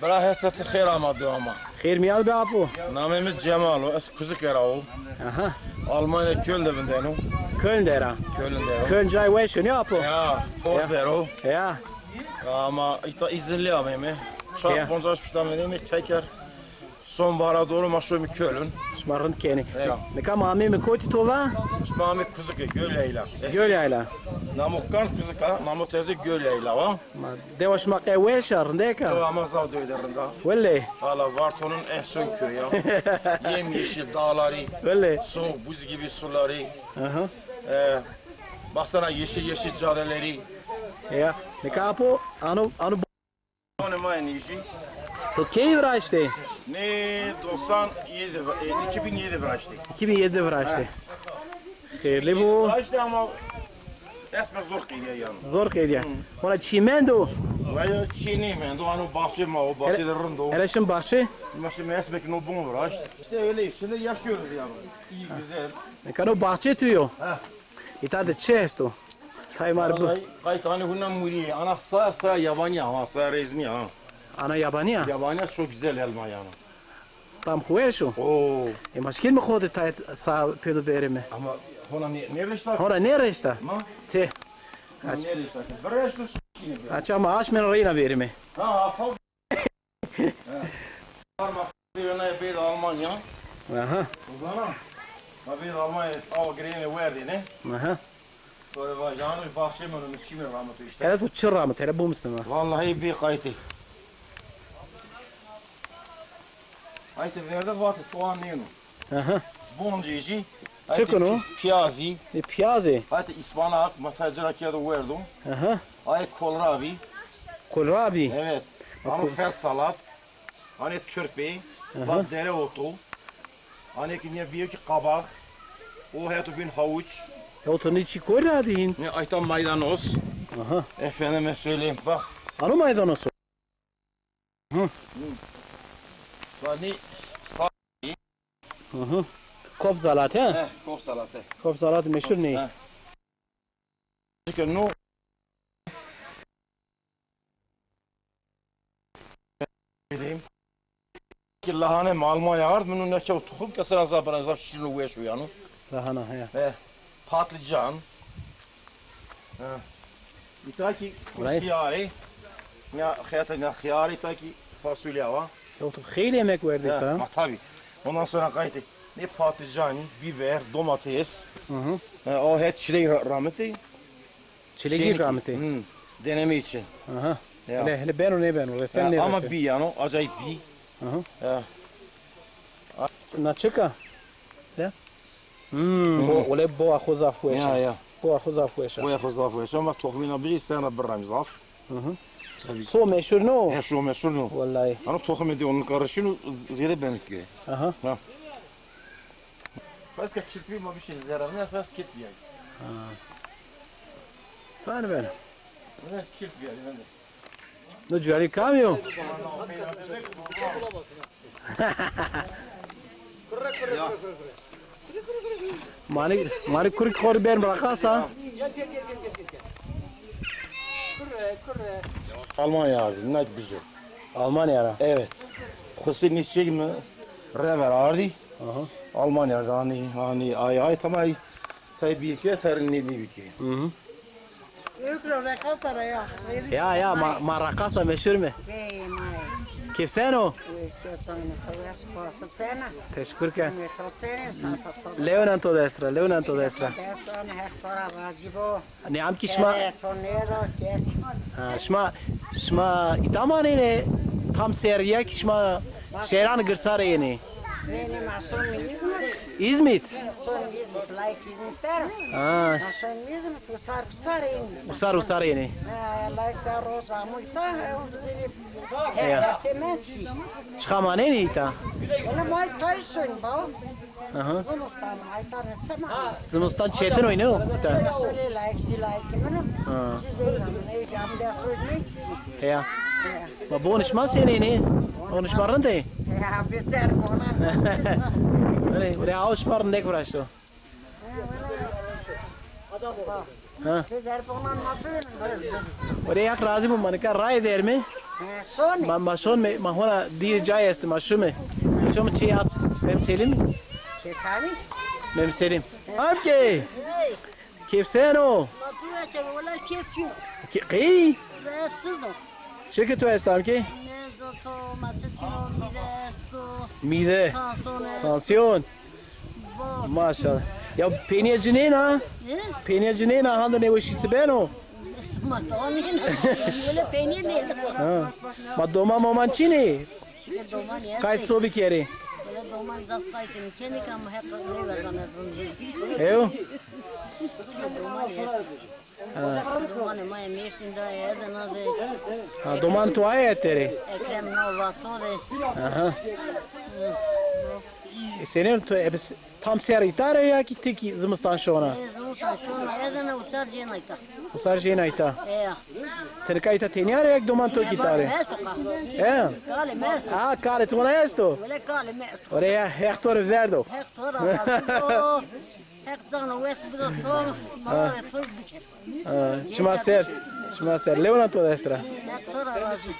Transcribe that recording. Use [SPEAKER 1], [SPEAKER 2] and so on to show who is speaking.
[SPEAKER 1] برا هستة خير آمد دوما.
[SPEAKER 2] خير ميال be apo.
[SPEAKER 1] نامي جمال و اس كوزك راو.
[SPEAKER 2] Aha.
[SPEAKER 1] Almanya Köln'de bindenu.
[SPEAKER 2] Köln dera.
[SPEAKER 1] Köln'de.
[SPEAKER 2] Köln cay weşun ya apo.
[SPEAKER 1] Ya, Kozdero.
[SPEAKER 2] Ya.
[SPEAKER 1] Ama ita izinli abime.
[SPEAKER 2] Ya.
[SPEAKER 1] Çok bonzaş bir tane demek çeker. Sonbahara doğru maşrum Köln.
[SPEAKER 2] Şmarrınt keni.
[SPEAKER 1] Ya.
[SPEAKER 2] Ne kam ami mi koti tova?
[SPEAKER 1] Şmami kuzuk Gölyayla.
[SPEAKER 2] Göl yayla.
[SPEAKER 1] Namukkan kuzuka, namu tezi Gölyayla va.
[SPEAKER 2] Devaş makay weşar ndeka.
[SPEAKER 1] O ama zav döylerinde.
[SPEAKER 2] Velle.
[SPEAKER 1] Hala Varton'un en son köyü ya. Yemyeşil dağları,
[SPEAKER 2] Velle.
[SPEAKER 1] soğuk buz gibi suları.
[SPEAKER 2] Aha.
[SPEAKER 1] Baksana yeşil yeşil caddeleri.
[SPEAKER 2] Ya. Ne ka apo? Anu
[SPEAKER 1] Onu mayın işi.
[SPEAKER 2] to key vraşte.
[SPEAKER 1] Ne 97 2007 vraçtı.
[SPEAKER 2] 2007 vraşte. Hayırlı bu.
[SPEAKER 1] Vraçtı ama esmer zor kıyıya yani.
[SPEAKER 2] Zor keydiya. Ona çimendo.
[SPEAKER 1] Vay Çin'i men doğanı bahçe ma o bahçelerin doğu.
[SPEAKER 2] Hele şimdi bahçe.
[SPEAKER 1] Maşı esmek no bunu vraçtı. İşte öyle içinde yaşıyoruz yani. İyi güzel.
[SPEAKER 2] Ne kano bahçe tüyo. İta de çesto. Taymar bu.
[SPEAKER 1] Vallahi kay tane hundan muri. Ana sa yabani ama sa rezmi ha.
[SPEAKER 2] Ana yabaniya.
[SPEAKER 1] Yabani çok güzel elma yani.
[SPEAKER 2] Tam hueşo.
[SPEAKER 1] Oo.
[SPEAKER 2] Maşkil mi khodi tayt sa pedo berime.
[SPEAKER 1] Ama hona ne reşta?
[SPEAKER 2] Hora ne reşta?
[SPEAKER 1] Ma?
[SPEAKER 2] Te.
[SPEAKER 1] Ne reşta? Bereşto şine.
[SPEAKER 2] Açama aş men reyna berime.
[SPEAKER 1] Ha, tabii. Parmak yöne bir Almanya.
[SPEAKER 2] Aha.
[SPEAKER 1] O zaman bir Almanya av grene verdi ne?
[SPEAKER 2] Aha.
[SPEAKER 1] Sonra var canı bahçe menü çimer rahmetli işte.
[SPEAKER 2] Hele tu çırra mı tere bu musun?
[SPEAKER 1] Vallahi bir kayti. Kayti verdi vatı tuğan neyinu.
[SPEAKER 2] Aha.
[SPEAKER 1] Bonceci.
[SPEAKER 2] Çıkını.
[SPEAKER 1] Piyazi.
[SPEAKER 2] Piyazi.
[SPEAKER 1] Kayti ispanak, matacırak ya da verdim.
[SPEAKER 2] Aha.
[SPEAKER 1] Ay kohlrabi.
[SPEAKER 2] Kohlrabi.
[SPEAKER 1] Evet. Hani fer salat. Hani türpe. Bak dereotu. Hani ki ne büyük kabak. O hetu bin havuç.
[SPEAKER 2] Otun içi kohlradihin.
[SPEAKER 1] Ne aytan maydanoz.
[SPEAKER 2] Aha.
[SPEAKER 1] Efendime söyleyeyim bak.
[SPEAKER 2] Anu maydanozu.
[SPEAKER 1] Hani
[SPEAKER 2] Hı hı. Kop salat ha?
[SPEAKER 1] kov salatı.
[SPEAKER 2] Kop salat meşhur ne?
[SPEAKER 1] Çünkü no bileyim. Ki lahane Almanya var. Bunun ne çok tohum kasar azabına zaf şişirli uğraşıyor yani.
[SPEAKER 2] Lahana ya.
[SPEAKER 1] Patlıcan. İtaki khiyari. Ya khiyata khiyari itaki fasulye var.
[SPEAKER 2] Yoktu kheyli yemek verdik ha.
[SPEAKER 1] Ma tabii. Ondan sonra kayıt ne patlıcan, biber, domates. O het çilek rahmeti.
[SPEAKER 2] Çileki rahmeti.
[SPEAKER 1] Deneme için.
[SPEAKER 2] Aha.
[SPEAKER 1] Ya.
[SPEAKER 2] Hele ben o ne ben o. Sen ne?
[SPEAKER 1] Ama bir yani acayip bir.
[SPEAKER 2] Aha. Na çıka. Ya. Ole boa khoza fuesha.
[SPEAKER 1] Ya.
[SPEAKER 2] Boa khoza fuesha.
[SPEAKER 1] Bu yapacağız bu. Sonra tohumuna bir sene bir ramzaf.
[SPEAKER 2] So meşhur no.
[SPEAKER 1] Ya şu meşhur no.
[SPEAKER 2] Vallahi.
[SPEAKER 1] Ana tohum ediyor onun karışını ziyade benimki.
[SPEAKER 2] Aha.
[SPEAKER 1] Başka kirpi mi bir şey zararlı esas kirpi yani.
[SPEAKER 2] Fani ben.
[SPEAKER 1] Ne kirpi yani ben de.
[SPEAKER 2] No cari cambio. Mari kurik khori ben bırakasa.
[SPEAKER 1] Almanya abi ne güzel.
[SPEAKER 2] Almanya.
[SPEAKER 1] Evet. Husin içecek mi? Rever ardi.
[SPEAKER 2] Aha.
[SPEAKER 1] Almanya'da hani ay tamam tabii ki terini bir ki.
[SPEAKER 2] Ya marakasa meşhur mu? Kif sen o? Teşekkür ki. Leonanto destra. Ne am ki şma itamane ne tam seriye ki şma şehran gırsar yeni.
[SPEAKER 3] Benim son
[SPEAKER 2] İzmit.
[SPEAKER 3] Son İzmit, like İzmitler. Son İzmit,
[SPEAKER 2] Usar yeni.
[SPEAKER 3] Like roza muita, zilip. Heftemesi.
[SPEAKER 2] Çıkamane ne ita?
[SPEAKER 3] Öyle muay Tyson bu.
[SPEAKER 2] Aha.
[SPEAKER 3] Zumustan aytar sema.
[SPEAKER 2] Zumustan çetin oynuyor.
[SPEAKER 3] Söyle like bunu. Siz ne jam dersiniz?
[SPEAKER 2] Ya. Ma bu konuşma seni ne? Konuşmarın da.
[SPEAKER 3] Ya bir ser bana.
[SPEAKER 2] Ne ağuşmarın ne uğraştı?
[SPEAKER 3] Bir ser bana mı böyle?
[SPEAKER 2] Oraya razı mı manıka ray der mi?
[SPEAKER 3] Sone.
[SPEAKER 2] Ma son me ma hona dir jay est ma shume. Shum chi at mem selim
[SPEAKER 3] Çekani.
[SPEAKER 2] mem selim. Amke كيف سانو؟
[SPEAKER 4] Motivasyon valla keyifçi.
[SPEAKER 2] قي
[SPEAKER 4] Rahatsızım.
[SPEAKER 2] شركة استام كي
[SPEAKER 4] Nezato, maçıçino, midesto,
[SPEAKER 2] ميده
[SPEAKER 4] tansone,
[SPEAKER 2] تانسيون
[SPEAKER 4] boş.
[SPEAKER 2] ما شاء الله يا بينيا جنينة بينيا جنينة هذا نوشي سبانو
[SPEAKER 4] Matoni, öyle peynir ne?
[SPEAKER 2] ما دوما مومانشيني
[SPEAKER 4] Şimdi doman ya.
[SPEAKER 2] كايت صوبي كيري
[SPEAKER 4] Böyle doman zaftaytın. Kendi kam hep ne verdanasın.
[SPEAKER 2] ايو
[SPEAKER 4] Şimdi doman ya. Doman maya Mersin'de yerden adı.
[SPEAKER 2] دومان تو آية تيري
[SPEAKER 4] Ekrem Novatore.
[SPEAKER 2] اها senin bes tam seri tare ya ki teki zımıstan şona
[SPEAKER 4] Ezmustan şuna yerden usar cenayta.
[SPEAKER 2] usar jenayta
[SPEAKER 4] Ya.
[SPEAKER 2] terkayta teniare yak doman to kitare
[SPEAKER 4] Mestoka.
[SPEAKER 2] eh
[SPEAKER 4] Kale mesto.
[SPEAKER 2] ah kale tu na esto
[SPEAKER 4] Böyle kale mesto.
[SPEAKER 2] oraya hector verdo
[SPEAKER 4] Hector ama. Hector west bir tor. Bana tor biker.
[SPEAKER 2] chima ser leona toda extra
[SPEAKER 4] Hector arası.